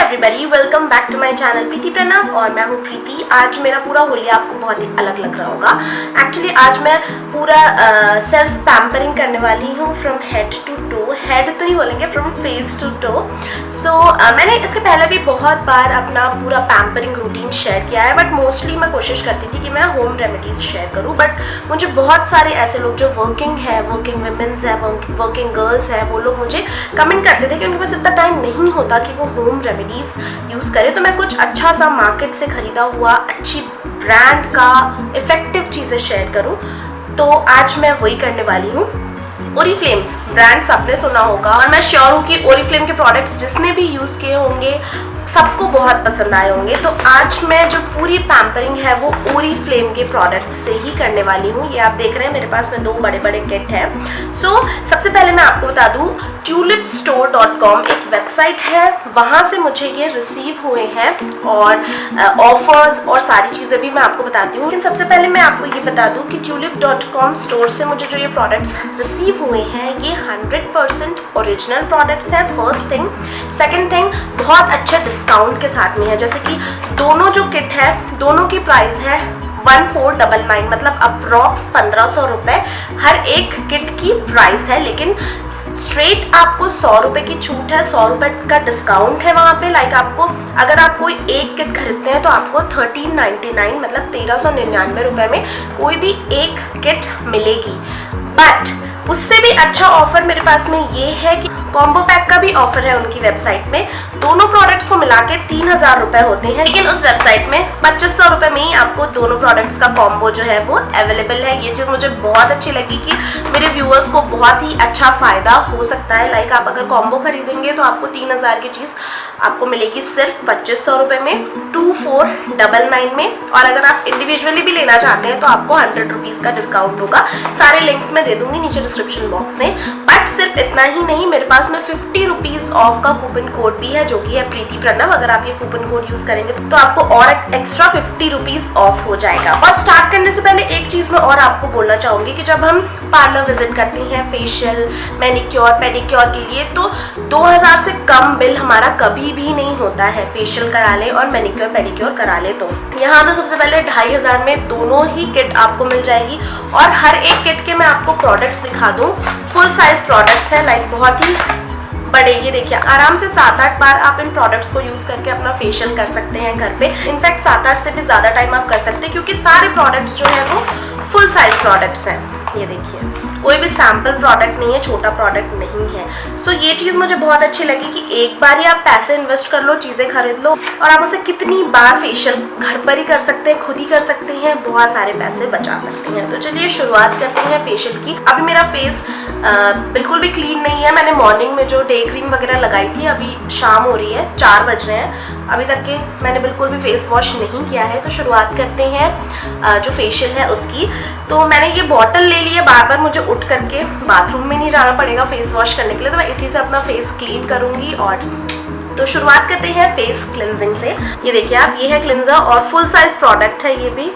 Everybody, welcome back to my channel Preeti Pranav और मैं हूँ प्रीति। आज मेरा पूरा होलिया आपको बहुत ही अलग लग रहा होगा। एक्चुअली आज मैं पूरा सेल्फ पैम्परिंग करने वाली हूँ from head to toe. Head तो नहीं बोलेंगे, from face to toe. So मैंने इसके पहले भी बहुत बार अपना पूरा पैम्परिंग रूटीन शेयर किया है, बट मोस्टली मैं कोशिश करती थी कि मैं होम रेमेडीज शेयर करूँ। बट मुझे बहुत सारे ऐसे लोग जो वर्किंग है, वर्किंग वुमेन्स है, वर्किंग गर्ल्स है, वो लोग मुझे कमेंट करते थे कि उनके पास इतना टाइम नहीं होता कि वो होम रेमेडीज यूज़ करें। तो मैं कुछ अच्छा सा मार्केट से खरीदा हुआ अच्छी ब्रांड का इफेक्टिव चीज़ें शेयर करूं, तो आज मैं वही करने वाली हूँ। ओरिफ्लेम ब्रांड्स आपने सुना होगा और मैं श्योर हूँ कि ओरिफ्लेम के प्रोडक्ट्स जिसने भी यूज़ किए होंगे सबको बहुत पसंद आए होंगे। तो आज मैं जो पूरी पैम्परिंग है वो ओरिफ्लेम के प्रोडक्ट से ही करने वाली हूँ। ये आप देख रहे हैं मेरे पास में 2 बड़े बड़े किट हैं। सबसे पहले मैं आपको बता दूँ, tulipstore.com एक वेबसाइट है, वहाँ से मुझे ये रिसीव हुए हैं और ऑफर्स और सारी चीज़ें भी मैं आपको बताती हूँ। लेकिन सबसे पहले मैं आपको ये बता दूँ कि tulip.com स्टोर से मुझे जो ये प्रोडक्ट्स रिसीव हुए हैं ये 100% ओरिजिनल प्रोडक्ट्स हैं, फर्स्ट थिंग। सेकेंड थिंग, बहुत अच्छे डिस्काउंट के साथ में है। जैसे कि दोनों जो किट है दोनों की प्राइस है 1499, मतलब अप्रॉक्स 1500 रुपये हर एक किट की प्राइस है। लेकिन स्ट्रेट आपको 100 रुपये की छूट है, 100 रुपये का डिस्काउंट है वहाँ पे। लाइक आपको अगर आप कोई एक किट खरीदते हैं तो आपको 1399 मतलब 1399 रुपये में कोई भी एक किट मिलेगी। बट उससे भी अच्छा ऑफर मेरे पास में ये है कि कॉम्बो पैक का भी ऑफर है उनकी वेबसाइट में। दोनों प्रोडक्ट्स को मिला के 3000 रुपये होते हैं, लेकिन उस वेबसाइट में 2500 रुपये में ही आपको दोनों प्रोडक्ट्स का कॉम्बो जो है वो अवेलेबल है। ये चीज़ मुझे बहुत अच्छी लगी कि मेरे व्यूअर्स को बहुत ही अच्छा फ़ायदा हो सकता है। लाइक आप अगर कॉम्बो खरीदेंगे तो आपको 3000 की चीज़ आपको मिलेगी सिर्फ 2500 रुपये में, 2499 में। और अगर आप इंडिविजुअली भी लेना चाहते हैं तो आपको 100 रुपीज़ का डिस्काउंट होगा। सारे लिंक्स मैं दे दूंगी नीचे डिस्क्रिप्शन बॉक्स में। बट सिर्फ इतना ही नहीं, मेरे पास में 50 रुपीज़ ऑफ का कूपन कोड भी है, जो कि है प्रीति प्रणव। अगर आप ये कूपन कोड यूज़ करेंगे तो आपको और एक्स्ट्रा 50 रुपीज़ ऑफ हो जाएगा। और स्टार्ट करने से पहले एक चीज़ मैं और आपको बोलना चाहूँगी कि जब हम पार्लर विजिट करते हैं फेशियल, मैनिक्योर, पेडिक्योर के लिए, तो 2000 से कम बिल हमारा कभी भी नहीं होता है। फेशियल करा ले और मैनिक्योर पेडिक्योर करा ले तो यहाँ तो सबसे पहले 2500 में दोनों ही किट आपको मिल जाएगी। और हर एक किट के मैं आपको प्रोडक्ट्स दिखा दूँ, फुल साइज प्रोडक्ट्स है, लाइक बहुत ही बड़े। ये देखिए, आराम से 7-8 बार आप इन प्रोडक्ट्स को यूज़ करके अपना फेशियल कर सकते हैं घर पे। इनफैक्ट 7-8 से भी ज़्यादा टाइम आप कर सकते हैं, क्योंकि सारे प्रोडक्ट्स जो है वो फुल साइज प्रोडक्ट्स हैं। ये देखिए, कोई भी सैम्पल प्रोडक्ट नहीं है, छोटा प्रोडक्ट नहीं है। सो ये चीज़ मुझे बहुत अच्छी लगी कि एक बार ही आप पैसे इन्वेस्ट कर लो, चीज़ें खरीद लो और आप उसे कितनी बार फेशियल घर पर ही कर सकते हैं, खुद ही कर सकते हैं, बहुत सारे पैसे बचा सकते हैं। तो चलिए शुरुआत करते हैं फेशियल की। अभी मेरा फेस बिल्कुल भी क्लीन नहीं है। मैंने मॉर्निंग में जो डे क्रीम वगैरह लगाई थी, अभी शाम हो रही है, 4 बज रहे हैं, अभी तक के मैंने बिल्कुल भी फेस वॉश नहीं किया है। तो शुरुआत करते हैं जो फेशियल है उसकी। तो मैंने ये बॉटल ले ली है, बार बार मुझे उठ करके बाथरूम में नहीं जाना पड़ेगा फेस वॉश करने के लिए, तो मैं इसी से अपना फेस क्लीन करूँगी। और तो शुरुआत करते हैं फेस क्लिनजिंग से। ये देखिए आप, ये है क्लिनजर और फुल साइज प्रोडक्ट है ये भी।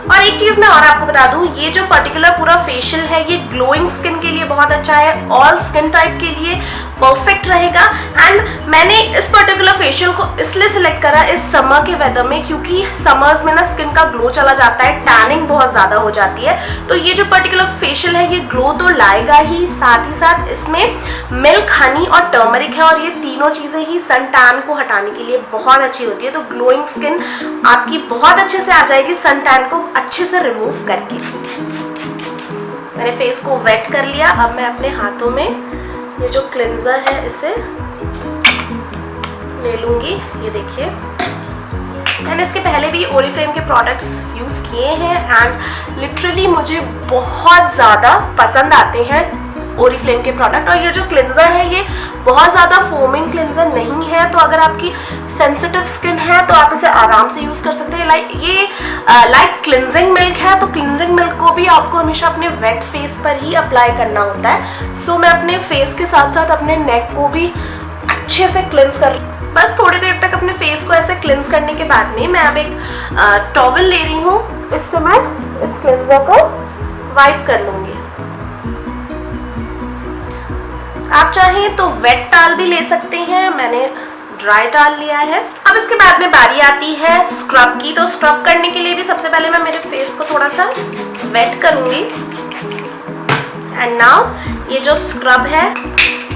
और एक चीज़ मैं और आपको बता दूं, ये जो पर्टिकुलर पूरा फेशियल है ये ग्लोइंग स्किन के लिए बहुत अच्छा है, ऑल स्किन टाइप के लिए परफेक्ट रहेगा। एंड मैंने इस पर्टिकुलर फेशियल को इसलिए सिलेक्ट करा इस समर के वेदर में, क्योंकि समर्स में ना स्किन का ग्लो चला जाता है, टैनिंग बहुत ज़्यादा हो जाती है। तो ये जो पर्टिकुलर फेशियल है ये ग्लो तो लाएगा ही साथ इसमें मिल्क, हनी और टर्मरिक है, और ये तीनों चीज़ें ही सन टैन को हटाने के लिए बहुत अच्छी होती है। तो ग्लोइंग स्किन आपकी बहुत अच्छे से आ जाएगी सन टैन को अच्छे से रिमूव करके। मैंने फेस को वेट कर लिया। अब मैं अपने हाथों में ये जो क्लिनजर है इसे ले लूँगी। ये देखिए, मैंने इसके पहले भी ओरिफ्लेम के प्रोडक्ट्स यूज़ किए हैं एंड लिटरली मुझे बहुत ज़्यादा पसंद आते हैं ओरिफ्लेम के प्रोडक्ट। और ये जो क्लिनजर है ये बहुत ज़्यादा फोमिंग क्लिनजर नहीं है, तो अगर आपकी सेंसिटिव स्किन है तो आप इसे आराम से यूज़ कर सकते हैं। लाइक क्लिनजिंग मिल्क है, तो क्लिनजिंग मिल्क को भी आपको हमेशा अपने वेट फेस पर ही अप्लाई करना होता है। सो मैं अपने फेस के साथ साथ अपने नेक को भी अच्छे से क्लिनज कर, बस थोड़ी देर तक अपने फेस को ऐसे क्लिनज करने के बाद में मैं अब एक टॉवल ले रही हूँ, इससे मैं इस क्लिनजर को वाइप कर लूँगी। आप चाहें तो वेट टाल भी ले सकते हैं, मैंने ड्राई डाल लिया है। अब इसके बाद में बारी आती है स्क्रब की। तो स्क्रब करने के लिए भी सबसे पहले मैं मेरे फेस को थोड़ा सा वेट करूंगी। एंड नाउ ये जो स्क्रब है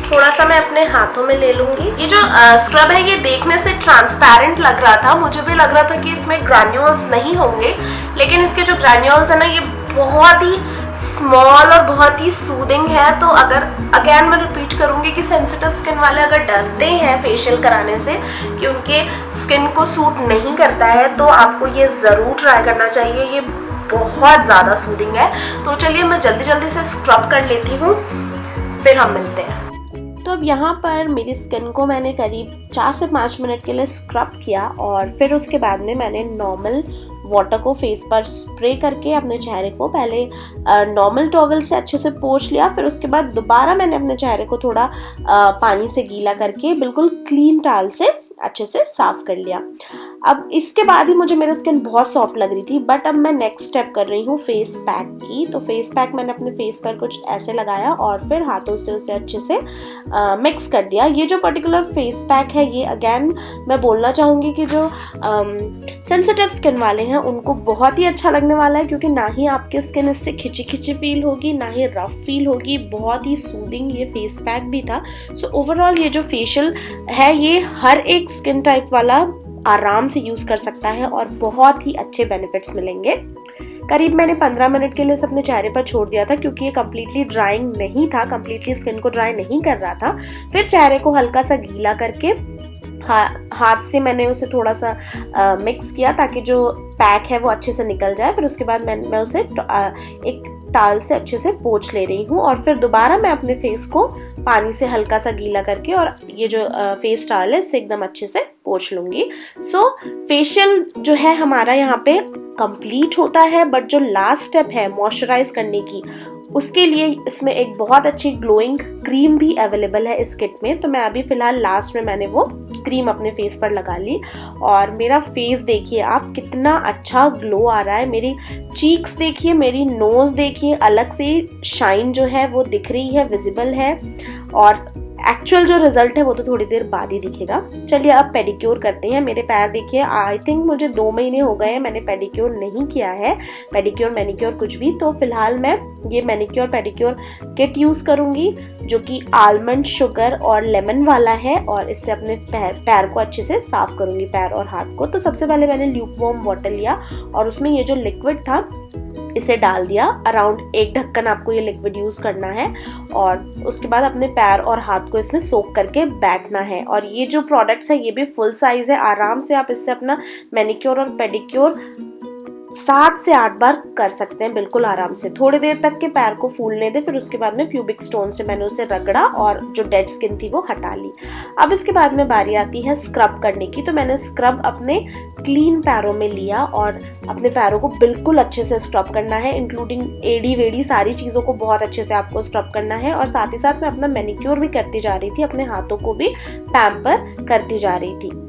थोड़ा सा मैं अपने हाथों में ले लूंगी। ये जो स्क्रब है ये देखने से ट्रांसपेरेंट लग रहा था, मुझे भी लग रहा था कि इसमें ग्रैन्यूल्स नहीं होंगे, लेकिन इसके जो ग्रैन्यूल्स है ना ये बहुत ही स्मॉल और बहुत ही सूदिंग है। तो अगर अगेन मैं रिपीट करूंगी कि सेंसिटिव स्किन वाले अगर डरते हैं फेशियल कराने से कि उनके स्किन को सूट नहीं करता है, तो आपको ये ज़रूर ट्राई करना चाहिए। ये बहुत ज़्यादा सूदिंग है। तो चलिए मैं जल्दी जल्दी से स्क्रब कर लेती हूँ, फिर हम मिलते हैं। तो अब यहाँ पर मेरी स्किन को मैंने करीब 4 से 5 मिनट के लिए स्क्रब किया और फिर उसके बाद में मैंने नॉर्मल वाटर को फेस पर स्प्रे करके अपने चेहरे को पहले नॉर्मल टॉवल से अच्छे से पोंछ लिया। फिर उसके बाद दोबारा मैंने अपने चेहरे को थोड़ा पानी से गीला करके बिल्कुल क्लीन टॉवल से अच्छे से साफ कर लिया। अब इसके बाद ही मुझे मेरी स्किन बहुत सॉफ्ट लग रही थी, बट अब मैं नेक्स्ट स्टेप कर रही हूँ फेस पैक की। तो फेस पैक मैंने अपने फेस पर कुछ ऐसे लगाया और फिर हाथों से उसे अच्छे से मिक्स कर दिया। ये जो पर्टिकुलर फेस पैक है ये अगेन मैं बोलना चाहूँगी कि जो सेंसिटिव स्किन वाले हैं उनको बहुत ही अच्छा लगने वाला है, क्योंकि ना ही आपकी स्किन इससे खिंची खिंची फील होगी ना ही रफ फील होगी। बहुत ही सूदिंग ये फेस पैक भी था। सो ओवरऑल ये जो फेशियल है ये हर एक स्किन टाइप वाला आराम से यूज कर सकता है और बहुत ही अच्छे बेनिफिट्स मिलेंगे। करीब मैंने 15 मिनट के लिए इसे अपने चेहरे पर छोड़ दिया था, क्योंकि ये कम्प्लीटली ड्राइंग नहीं था, कम्प्लीटली स्किन को ड्राई नहीं कर रहा था। फिर चेहरे को हल्का सा गीला करके हाथ से मैंने उसे थोड़ा सा मिक्स किया ताकि जो पैक है वो अच्छे से निकल जाए। फिर उसके बाद मैं उसे एक टॉवल से अच्छे से पोंछ ले रही हूँ और फिर दोबारा मैं अपने फेस को पानी से हल्का सा गीला करके और ये जो फेस टॉवल है इससे एकदम अच्छे से पोंछ लूँगी। सो फेशियल जो है हमारा यहाँ पे कंप्लीट होता है, बट जो लास्ट स्टेप है मॉइस्चराइज करने की उसके लिए इसमें एक बहुत अच्छी ग्लोइंग क्रीम भी अवेलेबल है इस किट में। तो मैं अभी फ़िलहाल लास्ट में मैंने वो क्रीम अपने फेस पर लगा ली और मेरा फेस देखिए आप कितना अच्छा ग्लो आ रहा है। मेरी चीक्स देखिए, मेरी नोज़ देखिए, अलग से शाइन जो है वो दिख रही है, विजिबल है। और एक्चुअल जो रिजल्ट है वो तो थोड़ी देर बाद ही दिखेगा। चलिए अब पेडिक्योर करते हैं। मेरे पैर देखिए, आई थिंक मुझे 2 महीने हो गए हैं मैंने पेडिक्योर नहीं किया है, पेडिक्योर मैनिक्योर कुछ भी। तो फिलहाल मैं ये मैनिक्योर पेडिक्योर किट यूज़ करूँगी जो कि आलमंड शुगर और लेमन वाला है और इससे अपने पैर को अच्छे से साफ करूँगी, पैर और हाथ को। तो सबसे पहले मैंने ल्यूकवार्म वाटर लिया और उसमें ये जो लिक्विड था इसे डाल दिया। अराउंड 1 ढक्कन आपको ये लिक्विड यूज करना है और उसके बाद अपने पैर और हाथ को इसमें सोक करके बैठना है। और ये जो प्रोडक्ट्स है ये भी फुल साइज है, आराम से आप इससे अपना मैनिक्योर और पेडिक्योर 7 से 8 बार कर सकते हैं बिल्कुल आराम से। थोड़ी देर तक के पैर को फूलने दे, फिर उसके बाद में प्यूबिक स्टोन से मैंने उसे रगड़ा और जो डेड स्किन थी वो हटा ली। अब इसके बाद में बारी आती है स्क्रब करने की। तो मैंने स्क्रब अपने क्लीन पैरों में लिया और अपने पैरों को बिल्कुल अच्छे से स्क्रब करना है, इंक्लूडिंग एड़ी वेड़ी सारी चीज़ों को बहुत अच्छे से आपको स्क्रब करना है। और साथ ही साथ मैं अपना मैनिक्योर भी करती जा रही थी, अपने हाथों को भी पैम्पर करती जा रही थी।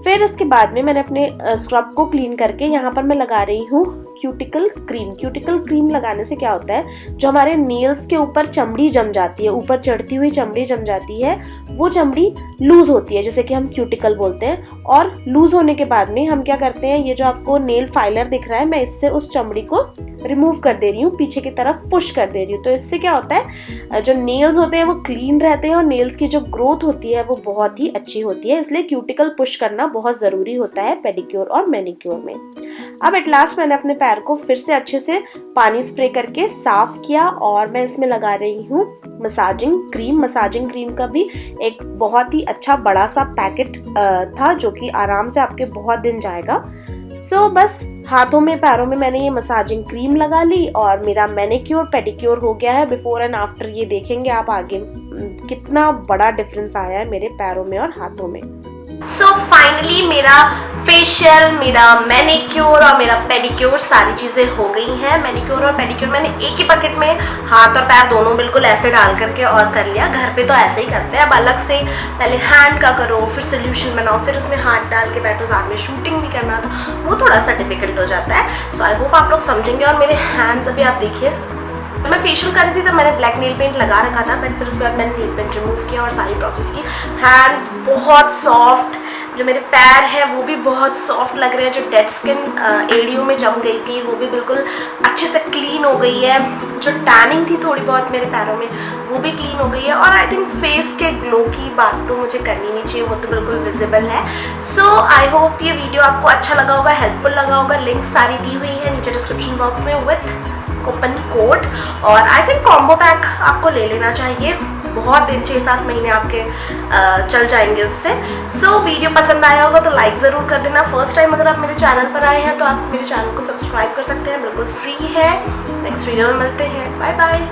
फिर इसके बाद में मैंने अपने स्क्रब को क्लीन करके यहाँ पर मैं लगा रही हूँ क्यूटिकल क्रीम। क्यूटिकल क्रीम लगाने से क्या होता है, जो हमारे नेल्स के ऊपर चमड़ी जम जाती है, ऊपर चढ़ती हुई चमड़ी जम जाती है, वो चमड़ी लूज होती है, जैसे कि हम क्यूटिकल बोलते हैं। और लूज होने के बाद में हम क्या करते हैं, ये जो आपको नेल फाइलर दिख रहा है मैं इससे उस चमड़ी को रिमूव कर दे रही हूँ, पीछे की तरफ पुश कर दे रही हूँ। तो इससे क्या होता है, जो नेल्स होते हैं वो क्लीन रहते हैं और नेल्स की जो ग्रोथ होती है वो बहुत ही अच्छी होती है। इसलिए क्यूटिकल पुश करना बहुत ज़रूरी होता है पेडिक्योर और मैनिक्योर में। अब एट लास्ट मैंने अपने पैर को फिर से अच्छे से पानी स्प्रे करके साफ किया और मैं इसमें लगा रही हूँ मसाजिंग क्रीम। मसाजिंग क्रीम का भी एक बहुत ही अच्छा बड़ा सा पैकेट था जो कि आराम से आपके बहुत दिन जाएगा। सो बस हाथों में पैरों में मैंने ये मसाजिंग क्रीम लगा ली और मेरा मैनिक्योर पेडिक्योर हो गया है। बिफोर एंड आफ्टर ये देखेंगे आप आगे कितना बड़ा डिफरेंस आया है मेरे पैरों में और हाथों में। सो फाइनली मेरा फेशियल, मेरा मैनिक्योर और मेरा पेडिक्योर सारी चीज़ें हो गई हैं। मैनिक्योर और पेडिक्योर मैंने एक ही बकेट में हाथ और पैर दोनों बिल्कुल ऐसे डाल करके और कर लिया। घर पे तो ऐसे ही करते हैं, अब अलग से पहले हैंड का करो, फिर सोल्यूशन बनाओ, फिर उसमें हाथ डाल के बैठो, साथ में शूटिंग भी करना था, वो थोड़ा सा डिफिकल्ट हो जाता है। सो आई होप आप लोग समझेंगे। और मेरे हैंड्स अभी आप देखिए मैं फेशियल कर रही थी तब मैंने ब्लैक नेल पेंट लगा रखा था, बट फिर उसके बाद मैंने नेल पेंट रिमूव किया और सारी प्रोसेस की। हैंड्स बहुत सॉफ्ट, जो मेरे पैर हैं वो भी बहुत सॉफ्ट लग रहे हैं। जो डेड स्किन एड़ियों में जम गई थी वो भी बिल्कुल अच्छे से क्लीन हो गई है। जो टैनिंग थी थोड़ी बहुत मेरे पैरों में वो भी क्लीन हो गई है। और आई थिंक फेस के ग्लो की बात तो मुझे करनी नहीं चाहिए, वो तो बिल्कुल विजिबल है। सो आई होप ये वीडियो आपको अच्छा लगा होगा, हेल्पफुल लगा होगा। लिंक सारी दी हुई है नीचे डिस्क्रिप्शन बॉक्स में विथ कूपन कोड। और आई थिंक कॉम्बो पैक आपको ले लेना चाहिए, बहुत दिन 6-7 महीने आपके चल जाएंगे उससे। सो वीडियो पसंद आया होगा तो लाइक ज़रूर कर देना। फर्स्ट टाइम अगर आप मेरे चैनल पर आए हैं तो आप मेरे चैनल को सब्सक्राइब कर सकते हैं, बिल्कुल फ्री है। नेक्स्ट वीडियो में मिलते हैं, बाय बाय।